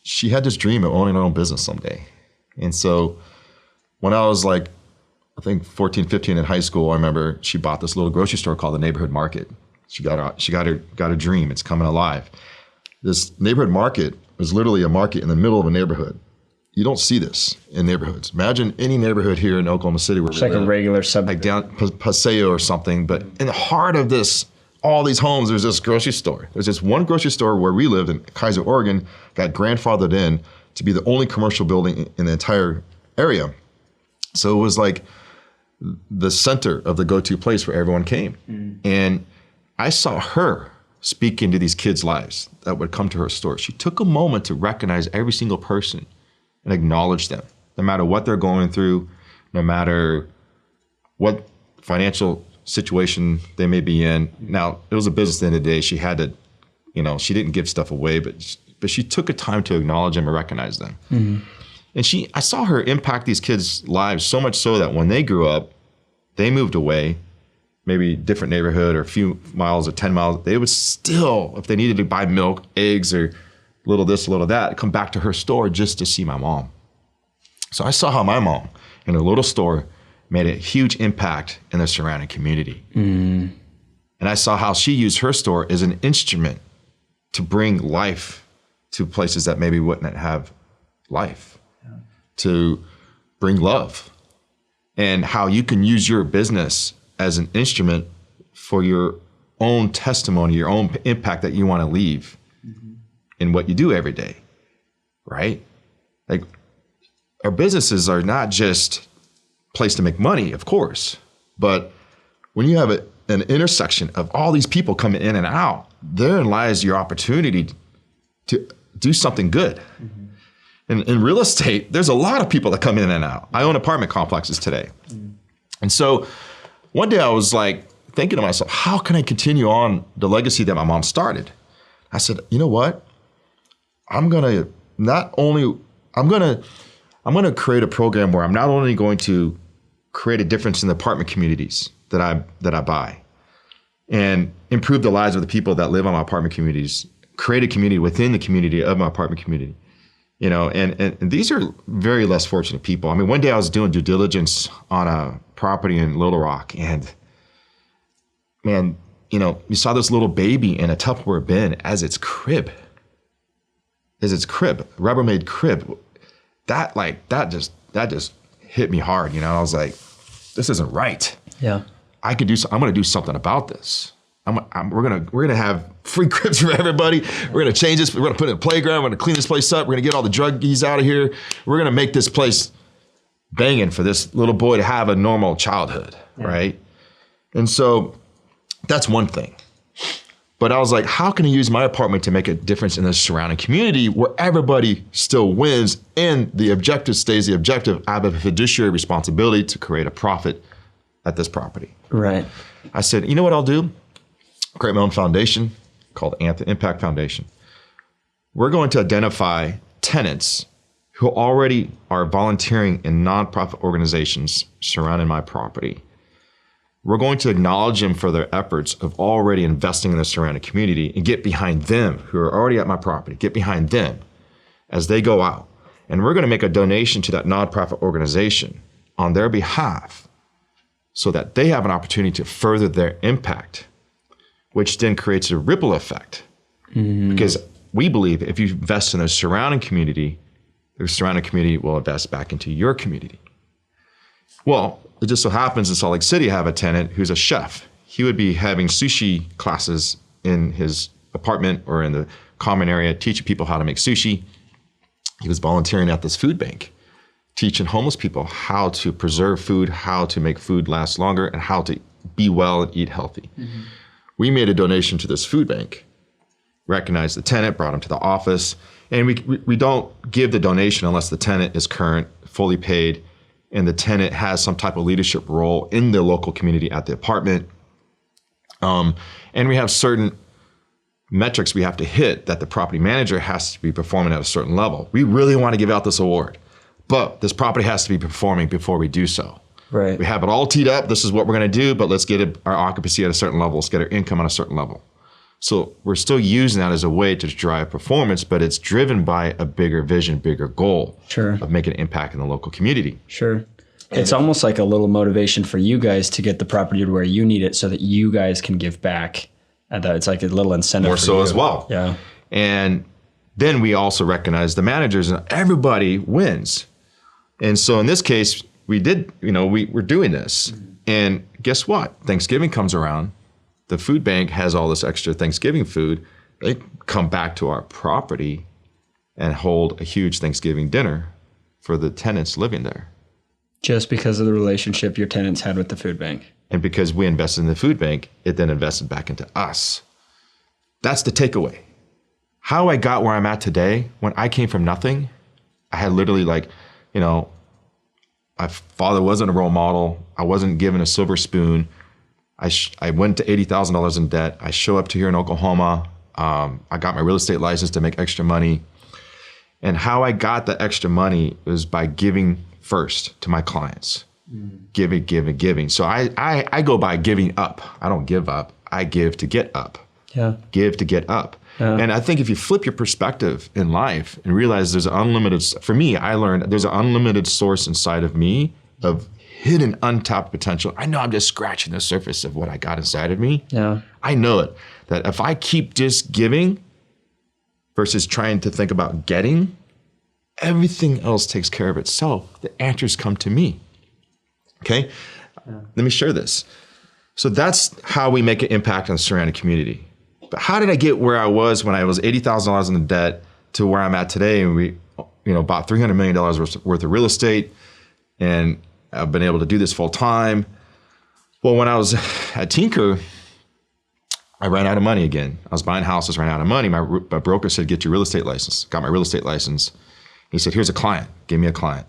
she had this dream of owning her own business someday. And so when I was like, I think 14, 15 in high school, I remember she bought this little grocery store called the Neighborhood Market. She got a dream. It's coming alive. This neighborhood market was literally a market in the middle of a neighborhood. You don't see this in neighborhoods. Imagine any neighborhood here in Oklahoma City where it's like a regular subdivision, like down Paseo or something. But in the heart of this, all these homes, there's this grocery store. There's this one grocery store where we lived in Kaiser, Oregon, got grandfathered in to be the only commercial building in the entire area. So it was like the center of the go-to place where everyone came. And I saw her speak into these kids' lives that would come to her store. She took a moment to recognize every single person and acknowledge them, no matter what they're going through, no matter what financial situation they may be in. Now, it was a business at the end of the day. She had to, she didn't give stuff away, but she took a time to acknowledge them and recognize them. And I saw her impact these kids' lives so much so that when they grew up, they moved away, maybe different neighborhood or a few miles or 10 miles, they would still, if they needed to buy milk, eggs, or a little this, a little that, come back to her store just to see my mom. So I saw how my mom in her little store made a huge impact in the surrounding community. And I saw how she used her store as an instrument to bring life to places that maybe wouldn't have life, to bring love, and how you can use your business as an instrument for your own testimony, your own impact that you want to leave in what you do every day, right? Like, our businesses are not just a place to make money, of course, but when you have an intersection of all these people coming in and out, therein lies your opportunity to do something good. In real estate, there's a lot of people that come in and out. I own apartment complexes today. And so one day I was like thinking to myself, how can I continue on the legacy that my mom started? I said, you know what? I'm gonna create a program where I'm not only going to create a difference in the apartment communities that I buy and improve the lives of the people that live on my apartment communities, create a community within the community of my apartment community. And these are very less fortunate people. I mean, one day I was doing due diligence on a property in Little Rock, and man, you saw this little baby in a Tupperware bin as its crib, Rubbermaid crib. That just hit me hard. I was like, this isn't right. Yeah, I'm going to do something about this. We're gonna have free cribs for everybody. We're gonna change this. We're gonna put it in a playground. We're gonna clean this place up. We're gonna get all the druggies out of here. We're gonna make this place banging for this little boy to have a normal childhood, right? And so that's one thing. But I was like, how can I use my apartment to make a difference in the surrounding community where everybody still wins and the objective stays the objective? I have a fiduciary responsibility to create a profit at this property. Right. I said, you know what I'll do? Create my own foundation called Anthem Impact Foundation. We're going to identify tenants who already are volunteering in nonprofit organizations surrounding my property. We're going to acknowledge them for their efforts of already investing in the surrounding community and get behind them who are already at my property, get behind them as they go out. And we're going to make a donation to that nonprofit organization on their behalf so that they have an opportunity to further their impact, which then creates a ripple effect. Because we believe if you invest in the surrounding community will invest back into your community. Well, it just so happens in Salt Lake City, I have a tenant who's a chef. He would be having sushi classes in his apartment or in the common area, teaching people how to make sushi. He was volunteering at this food bank, teaching homeless people how to preserve food, how to make food last longer, and how to be well and eat healthy. We made a donation to this food bank, recognized the tenant, brought him to the office, and we don't give the donation unless the tenant is current, fully paid, and the tenant has some type of leadership role in the local community at the apartment. And we have certain metrics we have to hit that the property manager has to be performing at a certain level. We really want to give out this award, but this property has to be performing before we do so. Right. We have it all teed up. This is what we're going to do, but let's get our occupancy at a certain level. Let's get our income on a certain level. So we're still using that as a way to drive performance, but it's driven by a bigger vision, bigger goal of making an impact in the local community. Sure. It's almost like a little motivation for you guys to get the property to where you need it so that you guys can give back. And that it's like a little incentive More for so you. as well. Yeah. And then we also recognize the managers and everybody wins. And so in this case, we did, we're doing this. And guess what? Thanksgiving comes around. The food bank has all this extra Thanksgiving food. They come back to our property and hold a huge Thanksgiving dinner for the tenants living there. Just because of the relationship your tenants had with the food bank. And because we invested in the food bank, it then invested back into us. That's the takeaway. How I got where I'm at today, when I came from nothing, I had literally my father wasn't a role model. I wasn't given a silver spoon. I went to $80,000 in debt. I show up to here in Oklahoma. I got my real estate license to make extra money. And how I got the extra money was by giving first to my clients. Giving. So I go by giving up. I don't give up. I give to get up. Yeah. Give to get up. Yeah. And I think if you flip your perspective in life and realize there's an unlimited, for me, I learned there's an unlimited source inside of me of hidden, untapped potential. I know I'm just scratching the surface of what I got inside of me. Yeah. I know it, that if I keep just giving versus trying to think about getting, everything else takes care of itself. The answers come to me. Okay, Let me share this. So that's how we make an impact on the surrounding community. But how did I get where I was when I was $80,000 in debt to where I'm at today? And we, bought $300 million worth of real estate, and I've been able to do this full time. Well, when I was at Tinker, I ran out of money again. I was buying houses, ran out of money. My broker said, "Get your real estate license." Got my real estate license. He said, "Here's a client. Give me a client."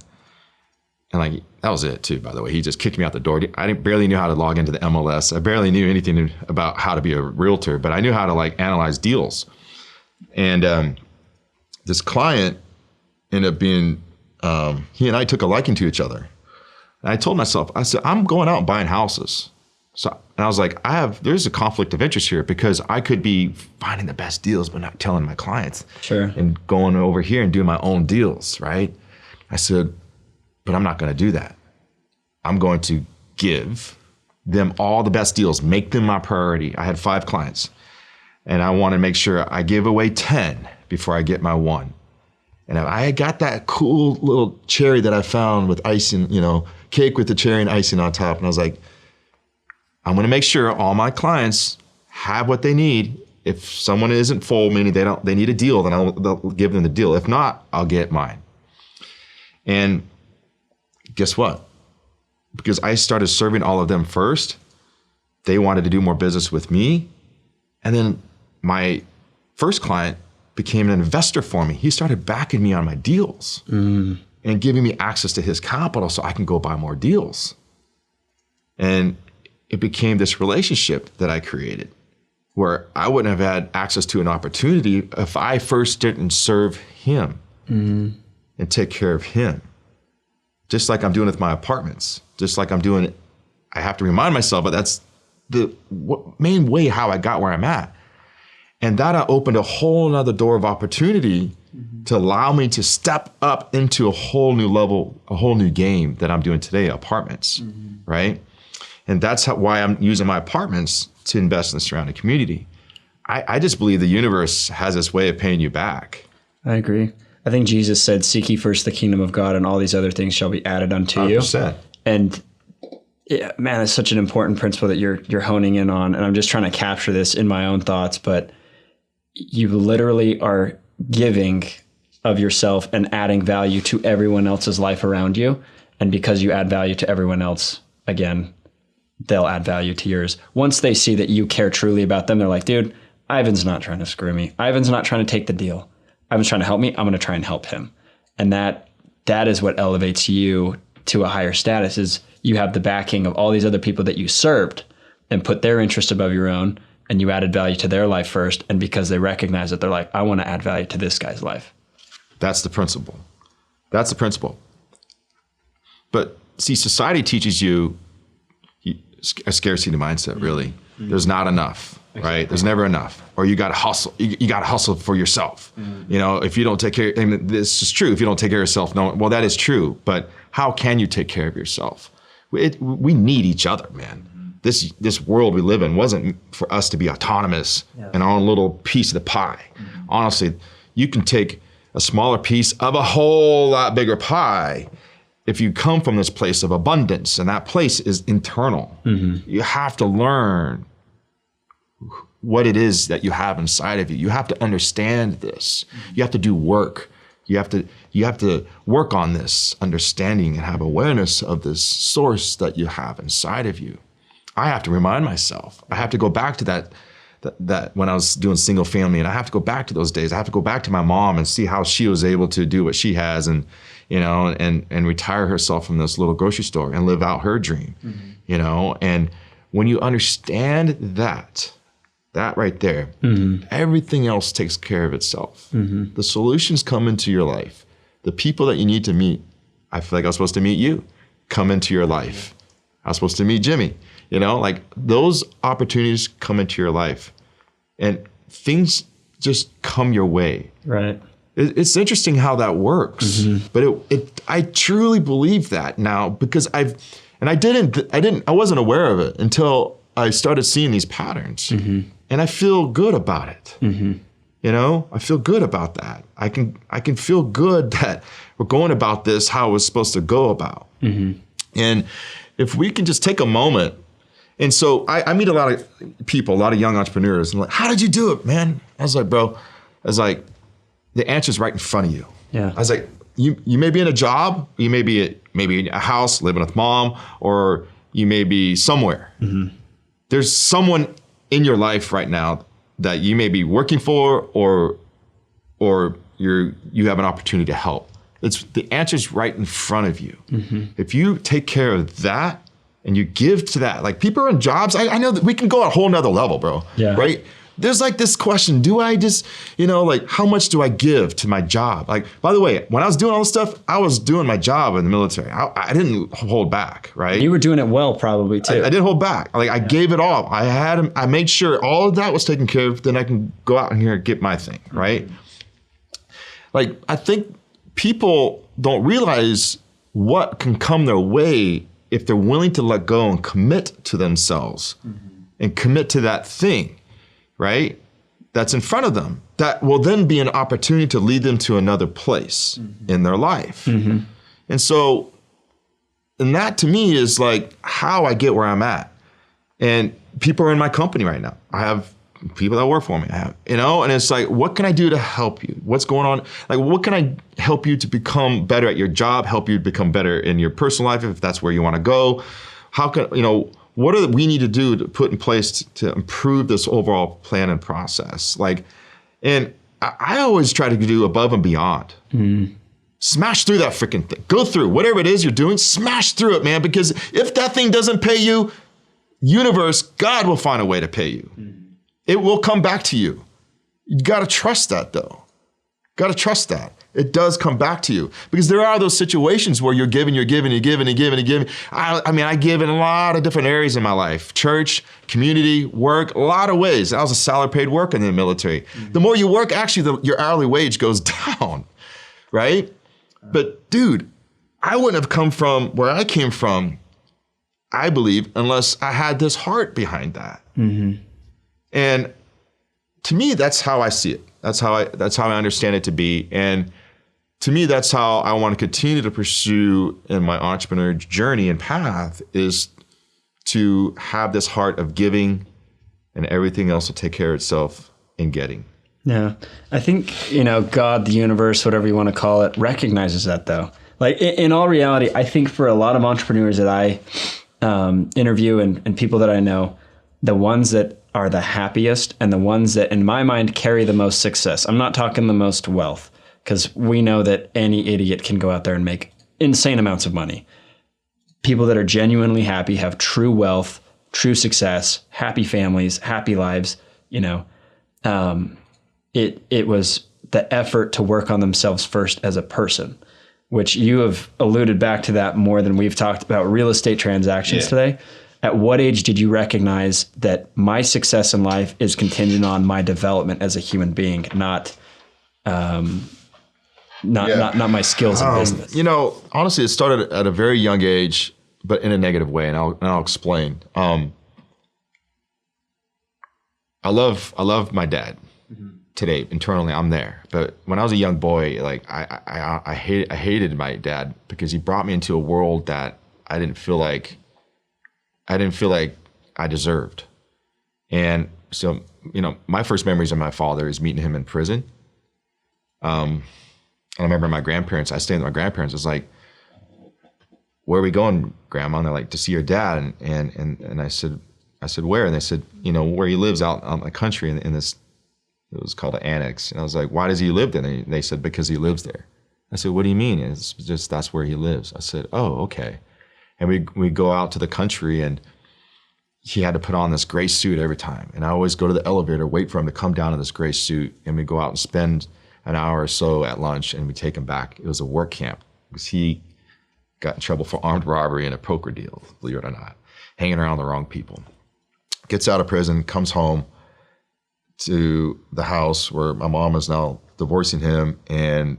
And that was it too, by the way. He just kicked me out the door. I barely knew how to log into the MLS. I barely knew anything about how to be a realtor, but I knew how to analyze deals. And this client ended up being, he and I took a liking to each other. And I told myself, I said, I'm going out and buying houses. And I was like, there's a conflict of interest here because I could be finding the best deals, but not telling my clients. Sure. And going over here and doing my own deals, right? I said, but I'm not going to do that. I'm going to give them all the best deals, make them my priority. I had 5 clients, and I want to make sure I give away 10 before I get my 1. And I got that cool little cherry that I found with icing, cake with the cherry and icing on top. And I was like, I'm going to make sure all my clients have what they need. If someone isn't full, meaning they need a deal, then they'll give them the deal. If not, I'll get mine. And guess what? Because I started serving all of them first, they wanted to do more business with me. And then my first client became an investor for me. He started backing me on my deals and giving me access to his capital so I can go buy more deals. And it became this relationship that I created where I wouldn't have had access to an opportunity if I first didn't serve him and take care of him. Just like I'm doing with my apartments, just like I'm doing, I have to remind myself, but that's the main way how I got where I'm at. And that opened a whole nother door of opportunity to allow me to step up into a whole new level, a whole new game that I'm doing today, apartments, right? And that's why I'm using my apartments to invest in the surrounding community. I just believe the universe has this way of paying you back. I agree. I think Jesus said, "Seek ye first the kingdom of God, and all these other things shall be added unto 100%. you." And yeah, man, it's such an important principle that you're honing in on. And I'm just trying to capture this in my own thoughts, but you literally are giving of yourself and adding value to everyone else's life around you. And because you add value to everyone else, again, they'll add value to yours. Once they see that you care truly about them, they're like, dude, Ivan's not trying to screw me. Ivan's not trying to take the deal. Ivan's trying to help me. I'm going to try and help him. And that is what elevates you to a higher status is you have the backing of all these other people that you served and put their interest above your own, and you added value to their life first. And because they recognize it, they're like, I want to add value to this guy's life. That's the principle. That's the principle. But see, society teaches you a scarcity mindset, really. There's not enough, right? There's never enough. Or you got to hustle. You got to hustle for yourself. You know, if you don't take care, and this is true, if you don't take care of yourself, no, well, that is true. But how can you take care of yourself? We need each other, man. This world we live in wasn't for us to be autonomous in our own little piece of the pie. Honestly, you can take a smaller piece of a whole lot bigger pie if you come from this place of abundance, and that place is internal. You have to learn what it is that you have inside of you. You have to understand this. You have to do work. You have to work on this understanding and have awareness of this source that you have inside of you. I have to remind myself. I have to go back to that when I was doing single family, and I have to go back to those days. I have to go back to my mom and see how she was able to do what she has, and you know, and retire herself from this little grocery store and live out her dream. You know, and when you understand that right there, everything else takes care of itself. The solutions come into your life. The people that you need to meet, I feel like I was supposed to meet you, come into your life. I was supposed to meet Jimmy. You know, like those opportunities come into your life and things just come your way. Right. It's interesting how that works, but I truly believe that now because I wasn't aware of it until I started seeing these patterns, and I feel good about it. You know, I feel good about that. I can feel good that we're going about this how it was supposed to go about. And if we can just take a moment. And so I meet a lot of people, a lot of young entrepreneurs, and like, how did you do it, man? I was like, bro, the answer's right in front of you. Yeah. I was like, you may be in a job, you may be in a house living with mom, or you may be somewhere. There's someone in your life right now that you may be working for, or you have an opportunity to help. The answer's right in front of you. If you take care of that, and you give to that, like people are in jobs. I know that we can go a whole nother level, bro. Yeah. Right? There's like this question, do I just, you know, like how much do I give to my job? Like, by the way, when I was doing all this stuff, I was doing my job in the military. I didn't hold back, right? You were doing it well, probably too. I didn't hold back. Like I gave it all. I made sure all of that was taken care of. Then I can go out in here and get my thing, right? Like I think people don't realize what can come their way if they're willing to let go and commit to themselves and commit to that thing, right? That's in front of them. That will then be an opportunity to lead them to another place in their life. And so, and that to me is like how I get where I'm at. And people are in my company right now. I have people that work for me. I have, you know, and it's like, what can I do to help you? What's going on? Like, what can I help you to become better at your job, help you become better in your personal life, if that's where you want to go? How can, you know, what do we need to do to put in place to improve this overall plan and process? Like, and I always try to do above and beyond. Smash through that freaking thing. Go through whatever it is you're doing, smash through it, man, because if that thing doesn't pay you, universe, God will find a way to pay you. It will come back to you. You got to trust that though. Got to trust that. It does come back to you because there are those situations where you're giving. I mean, I give in a lot of different areas in my life, church, community, work, a lot of ways. I was a salary paid worker in the military. The more you work, actually your hourly wage goes down, right? But dude, I wouldn't have come from where I came from, I believe, unless I had this heart behind that. And to me, that's how I see it. That's how I understand it to be. And to me, that's how I want to continue to pursue in my entrepreneur journey and path, is to have this heart of giving, and everything else will take care of itself in getting. Yeah. I think, you know, God, the universe, whatever you want to call it, recognizes that though. Like in all reality, I think for a lot of entrepreneurs that I interview and people that I know, the ones that are the happiest and the ones that in my mind carry the most success. I'm not talking the most wealth, because we know that any idiot can go out there and make insane amounts of money. people that are genuinely happy have true wealth, true success, happy families, happy lives. You know, it was the effort to work on themselves first as a person, which you have alluded back to that more than we've talked about real estate transactions today. At what age did you recognize that my success in life is contingent on my development as a human being, not my skills in business? You know, honestly, it started at a very young age, but in a negative way, and I'll explain. I love my dad. Today, internally, I'm there. But when I was a young boy, like I hated my dad because he brought me into a world that I didn't feel like I deserved. And so, you know, my first memories of my father is meeting him in prison. And I remember my grandparents, I stayed with my grandparents. I was like, where are we going, Grandma? And they're like, to see your dad. And I said, where? And they said, you know, where he lives out in the country in this, it was called an annex. And I was like, why does he live there? And they said, because he lives there. I said, what do you mean? And it's just, that's where he lives. I said, oh, okay. And we go out to the country, and he had to put on this gray suit every time. And I always go to the elevator, wait for him to come down in this gray suit. And we go out and spend an hour or so at lunch, and we take him back. It was a work camp because he got in trouble for armed robbery and a poker deal, believe it or not, hanging around the wrong people. Gets out of prison, comes home to the house where my mom is now divorcing him, and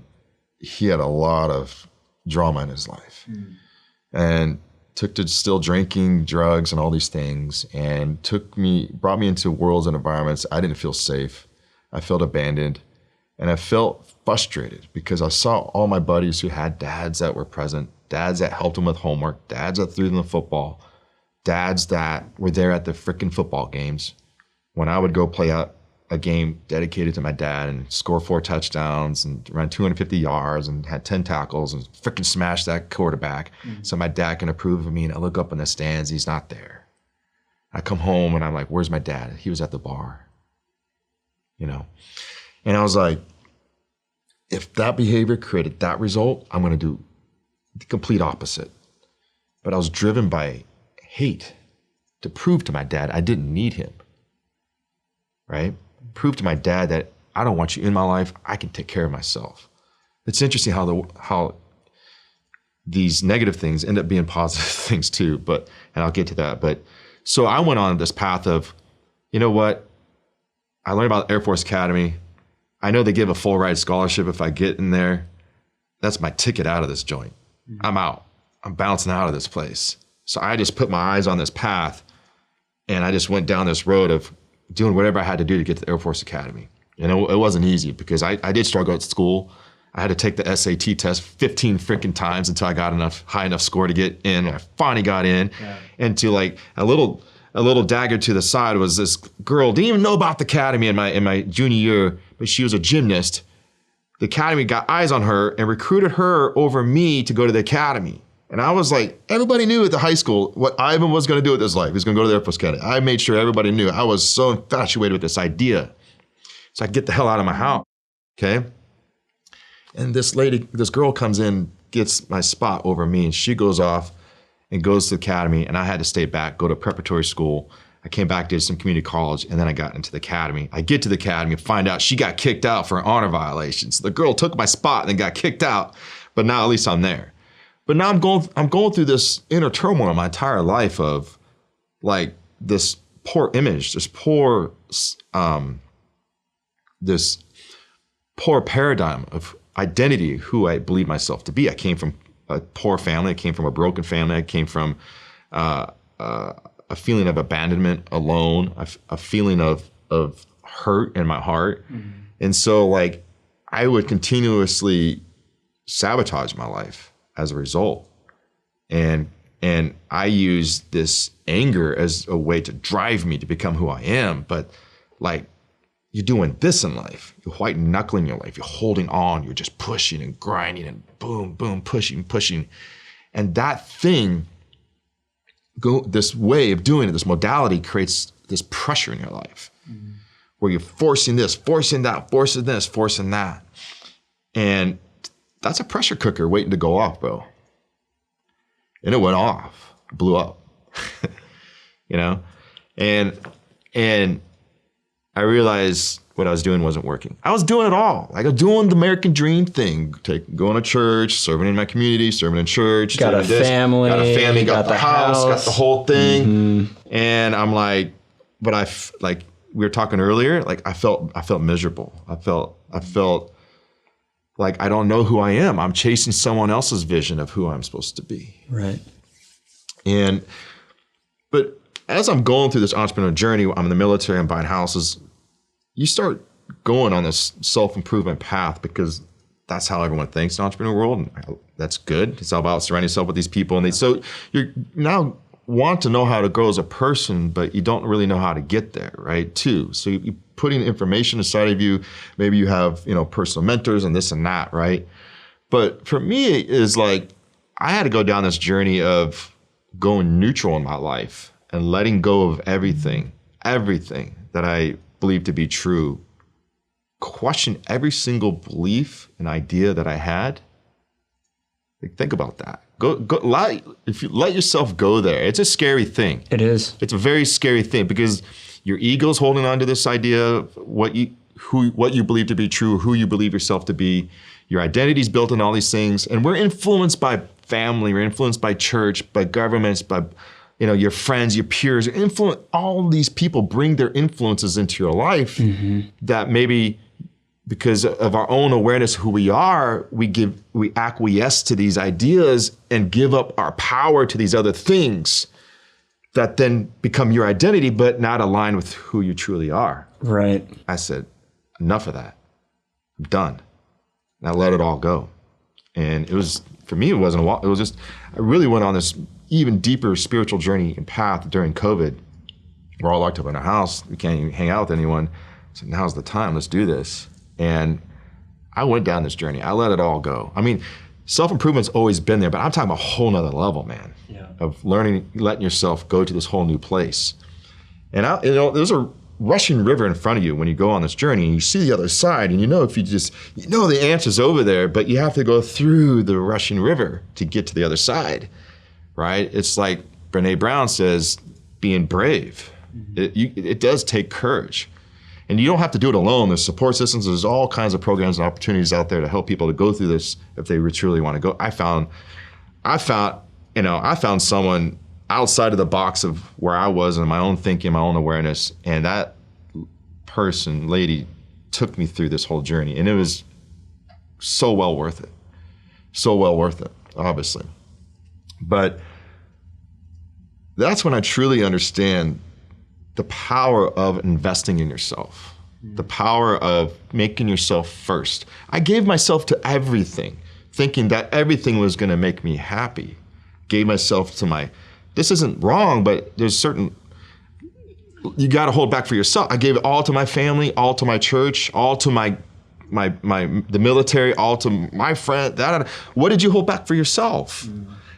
he had a lot of drama in his life. And took to still drinking, drugs, and all these things, and brought me into worlds and environments I didn't feel safe. I felt abandoned, and I felt frustrated because I saw all my buddies who had dads that were present, dads that helped them with homework, dads that threw them the football, dads that were there at the freaking football games. When I would go play out a game dedicated to my dad and score 4 touchdowns and run 250 yards and had 10 tackles and freaking smash that quarterback so my dad can approve of me, and I look up in the stands, he's not there. I come home and I'm like, where's my dad? He was at the bar, you know? And I was like, if that behavior created that result, I'm gonna do the complete opposite. But I was driven by hate to prove to my dad I didn't need him, right? Prove to my dad that I don't want you in my life. I can take care of myself. It's interesting how these negative things end up being positive things too, and I'll get to that. But so I went on this path of, you know what? I learned about Air Force Academy. I know they give a full ride scholarship if I get in there. That's my ticket out of this joint. I'm out. I'm bouncing out of this place. So I just put my eyes on this path, and I just went down this road of doing whatever I had to do to get to the Air Force Academy. And it wasn't easy because I did struggle at school. I had to take the SAT test 15 freaking times until I got high enough score to get in. I finally got in. Yeah. And to like a little dagger to the side was this girl, didn't even know about the academy in my junior year, but she was a gymnast. The academy got eyes on her and recruited her over me to go to the academy. And I was like, everybody knew at the high school what Ivan was going to do with his life. He was going to go to the Air Force Academy. I made sure everybody knew. I was so infatuated with this idea. So I get the hell out of my house, okay? And this girl comes in, gets my spot over me, and she goes off and goes to the academy, and I had to stay back, go to preparatory school. I came back, did some community college, and then I got into the academy. I get to the academy and find out she got kicked out for an honor violation. So the girl took my spot and then got kicked out, but now at least I'm there. But now I'm going through this inner turmoil my entire life of like this poor image, this poor paradigm of identity, who I believe myself to be. I came from a poor family. I came from a broken family. I came from a feeling of abandonment, alone, a feeling of hurt in my heart. And so like I would continuously sabotage my life as a result. And I use this anger as a way to drive me to become who I am. But like, you're doing this in life. You're white knuckling your life. You're holding on. You're just pushing and grinding and boom, boom, pushing. And that thing, this way of doing it, this modality creates this pressure in your life where you're forcing this, forcing that, forcing this, forcing that. And that's a pressure cooker waiting to go off, bro. and it went off, blew up, you know? And I realized what I was doing wasn't working. I was doing it all. Like I was doing the American dream thing, going to church, serving in my community, serving in church. Got a family, got the house, got the whole thing. Mm-hmm. And I'm like, but like we were talking earlier, like I felt miserable. I felt like I don't know who I am. I'm chasing someone else's vision of who I'm supposed to be. Right. But as I'm going through this entrepreneurial journey, I'm in the military, I'm buying houses. You start going on this self-improvement path because that's how everyone thinks in the entrepreneur world. And that's good. It's all about surrounding yourself with these people. And so you now want to know how to grow as a person, but you don't really know how to get there, right? Too. So you're putting information inside of you. Maybe you have, personal mentors and this and that, right? But for me, it is like I had to go down this journey of going neutral in my life and letting go of everything that I believe to be true, question every single belief and idea that I had. Like, think about that. If you let yourself go there, it's a scary thing. It is. It's a very scary thing because your ego's holding on to this idea of what you believe to be true, who you believe yourself to be. Your identity's built on all these things, and we're influenced by family, we're influenced by church, by governments, by your friends, your peers. All these people bring their influences into your life that maybe because of our own awareness of who we are, we acquiesce to these ideas and give up our power to these other things that then become your identity, but not aligned with who you truly are. Right. I said, enough of that. I'm done. And I let it all go. And it was, for me, it wasn't a while. It was just, I really went on this even deeper spiritual journey and path during COVID. We're all locked up in our house. We can't even hang out with anyone. So now's the time, let's do this. And I went down this journey. I let it all go. I mean, self-improvement's always been there, but I'm talking about a whole nother level, man, of learning, letting yourself go to this whole new place. And there's a rushing river in front of you when you go on this journey and you see the other side and if you just, the answer's over there, but you have to go through the rushing river to get to the other side, right? It's like Brene Brown says, being brave. It does take courage. And you don't have to do it alone. There's support systems. There's all kinds of programs and opportunities out there to help people to go through this if they truly want to go. I found someone outside of the box of where I was and my own thinking, my own awareness, and that lady, took me through this whole journey, and it was so well worth it. So well worth it, obviously. But that's when I truly understand the power of investing in yourself, the power of making yourself first. I gave myself to everything, thinking that everything was going to make me happy. Gave myself to this isn't wrong, but there's you got to hold back for yourself. I gave it all to my family, all to my church, all to the military, all to my friend. What did you hold back for yourself?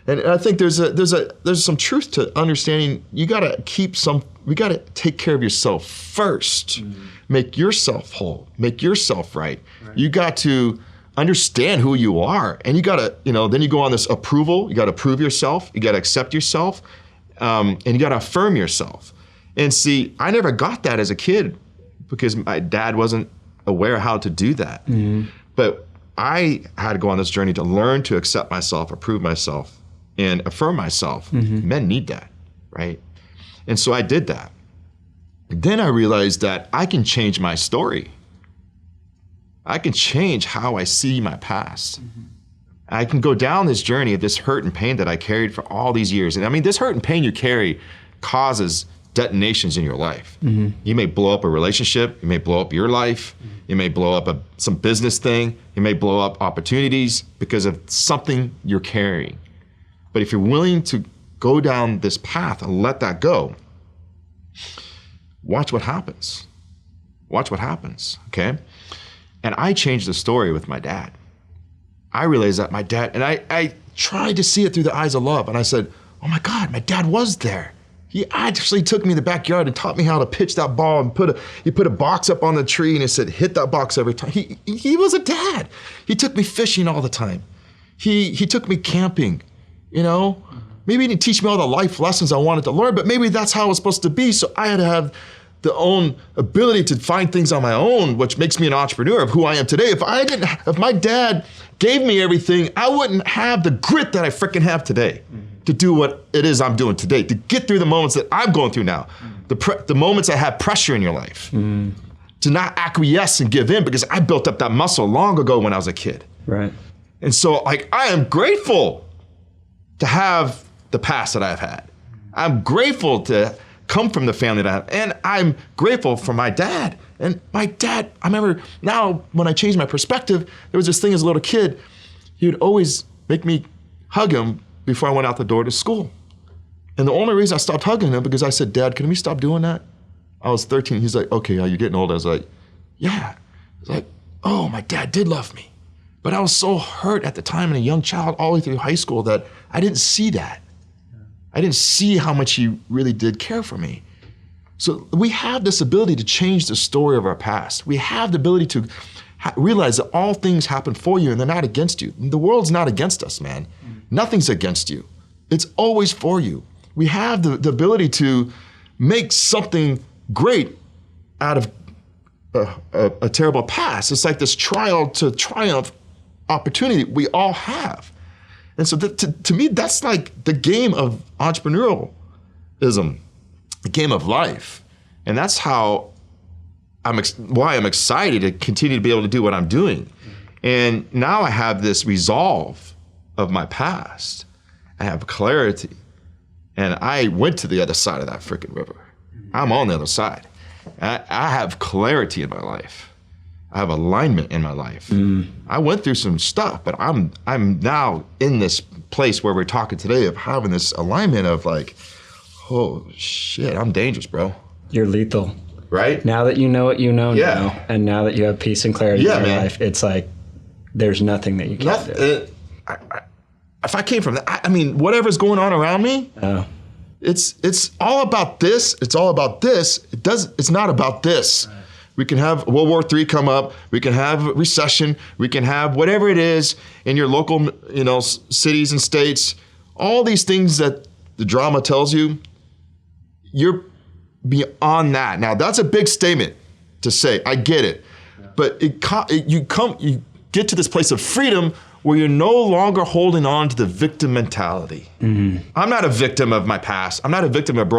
And I think there's some truth to understanding we got to take care of yourself first. Make yourself whole, make yourself right. You got to understand who you are, and you got to, then you go on this approval. You got to prove yourself, you got to accept yourself, and you got to affirm yourself. And see, I never got that as a kid because my dad wasn't aware how to do that. But I had to go on this journey to learn to accept myself, approve myself, and affirm myself. Men need that, right? And so I did that. Then I realized that I can change my story. I can change how I see my past. I can go down this journey of this hurt and pain that I carried for all these years. And I mean, this hurt and pain you carry causes detonations in your life. You may blow up a relationship. You may blow up your life. You may blow up some business thing. You may blow up opportunities because of something you're carrying. But if you're willing to go down this path and let that go, watch what happens. Watch what happens, okay? And I changed the story with my dad. I realized that my dad, and I tried to see it through the eyes of love, and I said, oh my God, my dad was there. He actually took me in the backyard and taught me how to pitch that ball and he put a box up on the tree and he said, hit that box every time. He was a dad. He took me fishing all the time. He took me camping. Maybe he didn't teach me all the life lessons I wanted to learn, but maybe that's how it was supposed to be. So I had to have the own ability to find things on my own, which makes me an entrepreneur of who I am today. If my dad gave me everything, I wouldn't have the grit that I freaking have today to do what it is I'm doing today, to get through the moments that I'm going through now, the moments that have pressure in your life, to not acquiesce and give in, because I built up that muscle long ago when I was a kid. Right. And so I am grateful to have the past that I've had. I'm grateful to come from the family that I have. And I'm grateful for my dad. And my dad, I remember now when I changed my perspective, there was this thing as a little kid, he would always make me hug him before I went out the door to school. And the only reason I stopped hugging him because I said, Dad, can we stop doing that? I was 13. He's like, okay, are you getting old? I was like, yeah. He's like, oh, my dad did love me. But I was so hurt at the time and a young child all the way through high school that I didn't see that. I didn't see how much he really did care for me. So we have this ability to change the story of our past. We have the ability to realize that all things happen for you and they're not against you. The world's not against us, man. Nothing's against you. It's always for you. We have the ability to make something great out of a terrible past. It's like this trial to triumph opportunity we all have. And so to me, that's like the game of entrepreneurialism, the game of life. And that's how why I'm excited to continue to be able to do what I'm doing. And now I have this resolve of my past. I have clarity. And I went to the other side of that freaking river. I'm on the other side. I have clarity in my life. I have alignment in my life. I went through some stuff, but I'm now in this place where we're talking today of having this alignment of like, oh shit, I'm dangerous, bro. You're lethal. Right? Now that you know what you know now, and now that you have peace and clarity in your life, it's like there's nothing that you can't do. If I came from that, I mean, whatever's going on around me, it's all about this. It's all about this. It's not about this. Right. We can have World War III come up. We can have recession. We can have whatever it is in your local, cities and states. All these things that the drama tells you, you're beyond that. Now that's a big statement to say. I get it, but you get to this place of freedom where you're no longer holding on to the victim mentality. I'm not a victim of my past. I'm not a victim of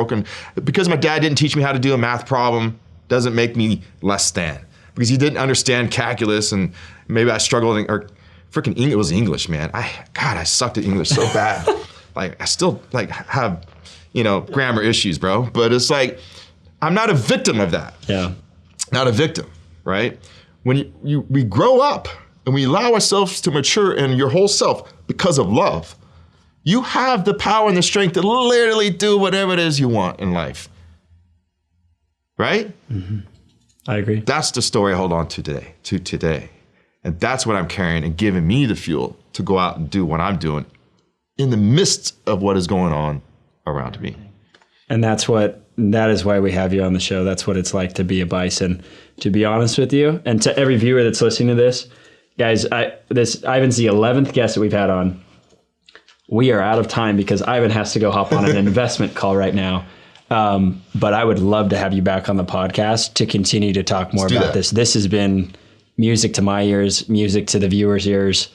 because my dad didn't teach me how to do a math problem. Doesn't make me less than, because he didn't understand calculus and maybe I struggled or freaking English. It was English, man. I sucked at English so bad. Like I still have, grammar issues, bro. But it's like, I'm not a victim of that. Yeah. Not a victim, right? When we grow up and we allow ourselves to mature in your whole self because of love, you have the power and the strength to literally do whatever it is you want in life. Right? I agree. That's the story I hold on to today. And that's what I'm carrying and giving me the fuel to go out and do what I'm doing in the midst of what is going on around me. And that is why we have you on the show. That's what it's like to be a Bison, to be honest with you. And to every viewer that's listening to this, guys, Ivan's the 11th guest that we've had on. We are out of time because Ivan has to go hop on an investment call right now. But I would love to have you back on the podcast to continue to talk more about this. This has been music to my ears, music to the viewers' ears.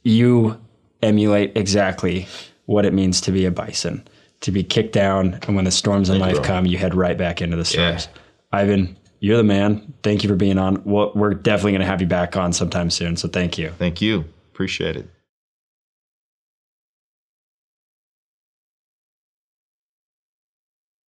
You emulate exactly what it means to be a Bison, to be kicked down. And when the storms in life come, you head right back into the storms. Yeah. Ivan, you're the man. Thank you for being on. We're definitely going to have you back on sometime soon. So thank you. Thank you. Appreciate it.